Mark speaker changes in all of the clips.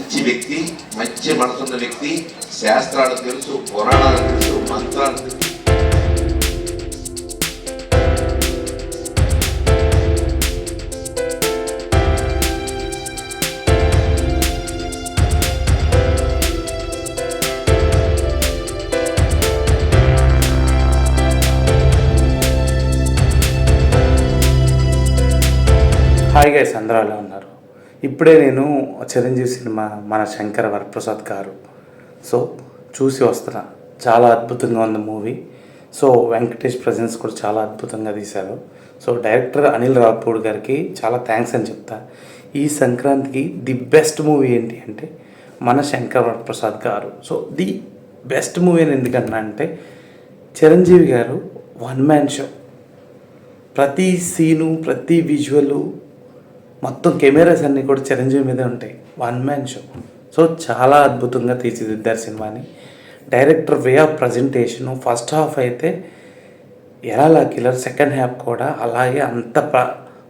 Speaker 1: మంచి వ్యక్తి, మంచి మనసున్న వ్యక్తి. శాస్త్రాలు తెలుసు, పురాణాలు తెలుసు, మంత్రాలు తెలుసు.
Speaker 2: హాయ్ గైస్, అందరూ అలా ఉన్నారు. ఇప్పుడే నేను చిరంజీవి సినిమా మన శంకర వరప్రసాద్ గారు చూసి వస్తున్నా. చాలా అద్భుతంగా ఉంది మూవీ. వెంకటేష్ ప్రజెన్స్ కూడా చాలా అద్భుతంగా తీశారు. డైరెక్టర్ అనిల్ రావిపూడి గారికి చాలా థ్యాంక్స్ అని చెప్తా. ఈ సంక్రాంతికి ది బెస్ట్ మూవీ ఏంటి అంటే మన శంకర వరప్రసాద్ గారు. ది బెస్ట్ మూవీ అని ఎందుకన్నా అంటే చిరంజీవి గారు వన్ మ్యాన్ షో. ప్రతి సీను, ప్రతి విజువలు, మొత్తం కెమెరాస్ అన్నీ కూడా చిరంజీవి మీదే ఉంటాయి. One man show. చాలా అద్భుతంగా తీర్చిదిద్దారు సినిమాని. Director way of presentation, first half అయితే ఎలా కిల్లర్, సెకండ్ హాఫ్ కూడా అలాగే అంత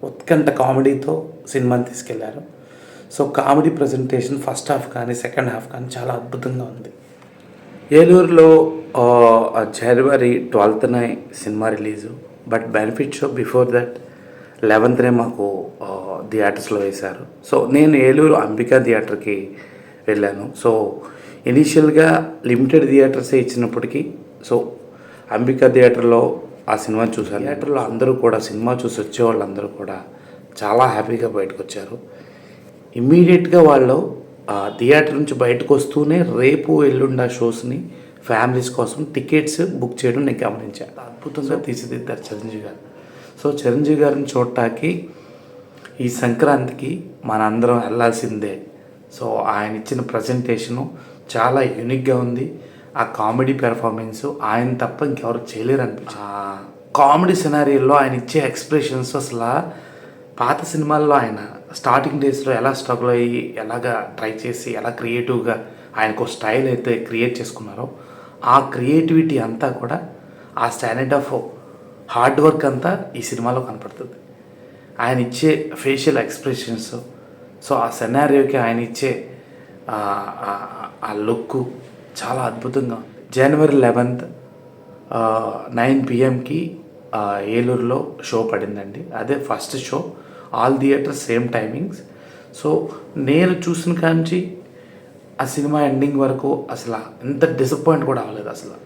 Speaker 2: ఉత్కంఠ కామెడీతో సినిమాని తీసుకెళ్లారు. కామెడీ ప్రజెంటేషన్ ఫస్ట్ హాఫ్ కానీ సెకండ్ హాఫ్ కానీ చాలా అద్భుతంగా ఉంది. ఏలూరులో జనవరి 12న cinema release. But benefit show before that 11నే మాకు థియేటర్స్లో వేశారు. నేను ఏలూరు అంబికా థియేటర్కి వెళ్ళాను. ఇనీషియల్గా లిమిటెడ్ థియేటర్సే ఇచ్చినప్పటికీ అంబికా థియేటర్లో ఆ సినిమా చూశాను. థియేటర్లో అందరూ కూడా సినిమా చూసి వచ్చే వాళ్ళందరూ కూడా చాలా హ్యాపీగా బయటకు వచ్చారు. ఇమ్మీడియట్గా వాళ్ళు థియేటర్ నుంచి బయటకు వస్తూనే రేపు ఎల్లుండి ఆ షోస్ని ఫ్యామిలీస్ కోసం టికెట్స్ బుక్ చేయడం నేను గమనించాను. అద్భుతంగా తీర్చిదిద్దారు చిరంజీవి గారు. చిరంజీవి గారిని చూడటానికి ఈ సంక్రాంతికి మనందరం వెళ్ళాల్సిందే. ఆయన ఇచ్చిన ప్రజెంటేషను చాలా యూనిక్గా ఉంది. ఆ కామెడీ పెర్ఫార్మెన్సు ఆయన తప్ప ఇంకెవరు చేయలేరు అనిపించింది. కామెడీ సినారియోలో ఆయన ఇచ్చే ఎక్స్ప్రెషన్స్ అసలు పాత సినిమాల్లో ఆయన స్టార్టింగ్ డేస్లో ఎలా స్ట్రగుల్ అయ్యి ఎలాగా ట్రై చేసి ఎలా క్రియేటివ్గా ఆయనకు స్టైల్ అయితే క్రియేట్ చేసుకున్నారో ఆ క్రియేటివిటీ అంతా కూడా ఆ స్టాండర్డ్ ఆఫ్ హార్డ్ వర్క్ అంతా ఈ సినిమాలో కనపడుతుంది. ఆయన ఇచ్చే ఫేషియల్ ఎక్స్ప్రెషన్స్, ఆ సెనారియోకి ఆయన ఇచ్చే ఆ లుక్ చాలా అద్భుతంగా ఉంది. జనవరి 11th 9 PM ఏలూరులో షో పడిందండి. అదే first show. All theatres same timings. నేను చూసిన కాంచి ఆ సినిమా ఎండింగ్ వరకు అసలు ఎంత డిసప్పాయింట్ కూడా అవ్వలేదు. అసలు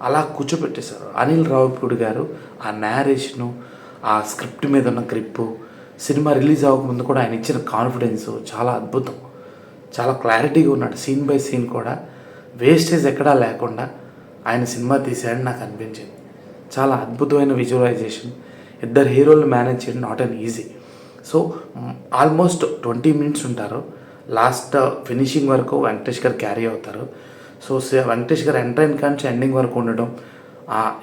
Speaker 2: అలా కూర్చోపెట్టేశారు అనిల్ రావిపూడి గారు. ఆ నేరేషను, ఆ స్క్రిప్ట్ మీద ఉన్న గ్రిప్పు, సినిమా రిలీజ్ అవ్వకముందు కూడా ఆయన ఇచ్చిన కాన్ఫిడెన్సు చాలా అద్భుతం. చాలా క్లారిటీగా ఉన్నాడు. సీన్ బై సీన్ కూడా వేస్టేజ్ ఎక్కడా లేకుండా ఆయన సినిమా తీశాడని నాకు అనిపించింది. చాలా అద్భుతమైన విజువలైజేషన్. ఇద్దరు హీరోలు మేనేజ్ చేయడం not an easy. Almost 20 minutes ఉంటారు. లాస్ట్ ఫినిషింగ్ వరకు వెంకటేష్ గారు క్యారీ అవుతారు. వెంకటేష్ గారు ఎంటర్ అయిన కానీ ఎండింగ్ వరకు ఉండడం,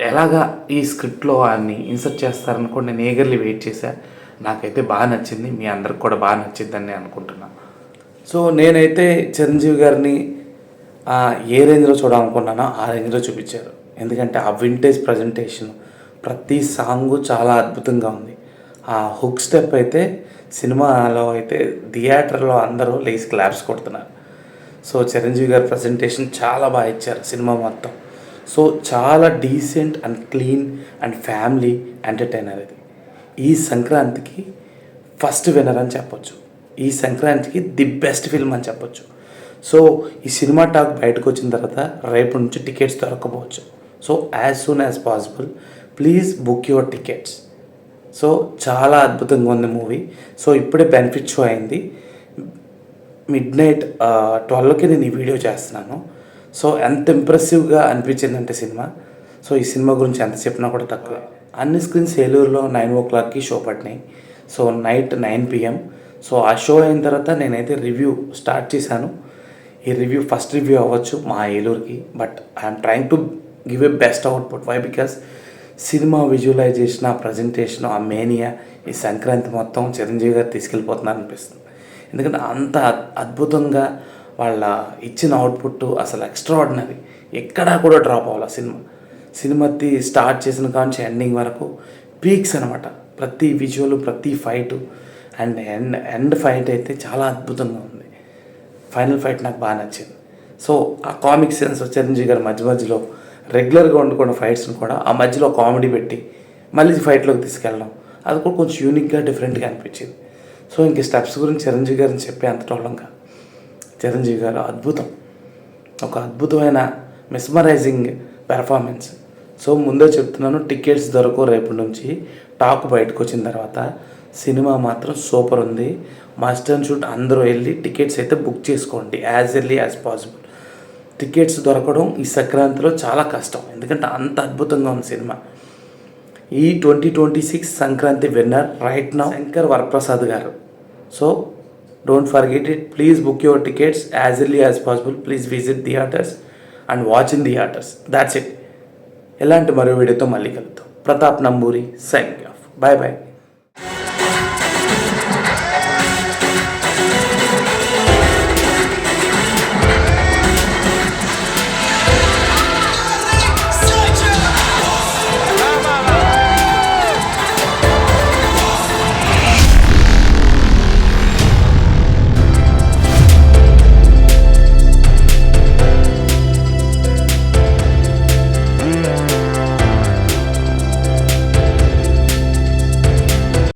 Speaker 2: ఎలాగా ఈ స్క్రిప్ట్లో ఆయన్ని ఇన్సర్ట్ చేస్తారని కూడా నేను ఏగర్లీ వెయిట్ చేశాను. నాకైతే బాగా నచ్చింది. మీ అందరికి కూడా బాగా నచ్చిందని నేను అనుకుంటున్నాను. నేనైతే చిరంజీవి గారిని ఏ రేంజ్లో చూడాలనుకున్నానో ఆ రేంజ్లో చూపించారు. ఎందుకంటే ఆ వింటేజ్ ప్రజెంటేషన్, ప్రతి సాంగు చాలా అద్భుతంగా ఉంది. ఆ హుక్ స్టెప్ అయితే సినిమాలో అయితే థియేటర్లో అందరూ లేచి క్లాప్స్ కొడుతున్నారు. చిరంజీవి గారి ప్రజెంటేషన్ చాలా బాగా ఇచ్చారు సినిమా మొత్తం. చాలా decent and clean and family entertainer ఇది. ఈ సంక్రాంతికి ఫస్ట్ విన్నర్ అని చెప్పొచ్చు. ఈ సంక్రాంతికి ది బెస్ట్ ఫిల్మ్ అని చెప్పొచ్చు. ఈ సినిమా టాక్ బయటకు వచ్చిన తర్వాత రేపు నుంచి టికెట్స్ దొరకకపోవచ్చు. As soon as possible please book your tickets. చాలా అద్భుతంగా ఉంది మూవీ. ఇప్పుడే బెనిఫిట్ షో అయింది. midnight 12కి నేను ఈ వీడియో చేస్తున్నాను. ఎంత ఇంప్రెసివ్గా అనిపించిందంటే సినిమా. ఈ సినిమా గురించి ఎంత చెప్పినా కూడా తక్కువ. అన్ని స్క్రీన్స్ ఏలూరులో 9 o'clockకి షో పడినాయి. Night 9 PM. ఆ షో అయిన తర్వాత నేనైతే రివ్యూ స్టార్ట్ చేశాను. ఈ రివ్యూ ఫస్ట్ రివ్యూ అవ్వచ్చు మా ఏలూరుకి. But I'm trying to give a best output. Why? Because cinema visualisation, ఆ ప్రజెంటేషన్, ఆ మేనియా, ఈ సంక్రాంతి మొత్తం చిరంజీవి గారు తీసుకెళ్ళిపోతున్నారు అనిపిస్తుంది. ఎందుకంటే అంత అద్భుతంగా వాళ్ళ ఇచ్చిన అవుట్పుట్ అసలు ఎక్స్ట్రాఆర్డినరీ. ఎక్కడా కూడా డ్రాప్ అవ్వాలి సినిమా స్టార్ట్ చేసిన కాంచి ఎండింగ్ వరకు పీక్స్ అనమాట. ప్రతి విజువల్, ప్రతి ఫైటు అండ్ ఎండ్ ఫైట్ అయితే చాలా అద్భుతంగా ఉంది. ఫైనల్ ఫైట్ నాకు బాగా నచ్చింది. సో ఆ కామిక్ సెన్స్ చిరంజీవి గారు మధ్య మధ్యలో రెగ్యులర్గా వండుకున్న ఫైట్స్ని కూడా ఆ మధ్యలో కామెడీ పెట్టి మళ్ళీ ఫైట్లోకి తీసుకెళ్ళడం, అది కూడా కొంచెం యూనిక్గా డిఫరెంట్గా అనిపించింది. సో ఇంక స్టెప్స్ గురించి చిరంజీవి గారిని చెప్పే అంత టోలంగా చిరంజీవి గారు అద్భుతం, ఒక అద్భుతమైన మెస్మరైజింగ్ పెర్ఫార్మెన్స్. సో ముందే చెప్తున్నాను, టికెట్స్ దొరకవు రేపటి నుంచి. టాక్ బయటకు వచ్చిన తర్వాత సినిమా మాత్రం సూపర్ ఉంది. మస్ట్ అండ్ షుడ్ అందరూ వెళ్ళి టికెట్స్ అయితే బుక్ చేసుకోండి as early as possible. Tickets దొరకడం ఈ సంక్రాంతిలో చాలా కష్టం, ఎందుకంటే అంత అద్భుతంగా ఉంది సినిమా. ఈ 2026 Sankranti winner right now Shankar Varaprasad garu. So don't forget it, please book your tickets as early as possible. Please visit theatres and watch in theatres. That's it. ఎలాంటి మరో వీడియోతో మళ్ళీ కలుద్దాం. Pratap Namburi signing off. Bye bye.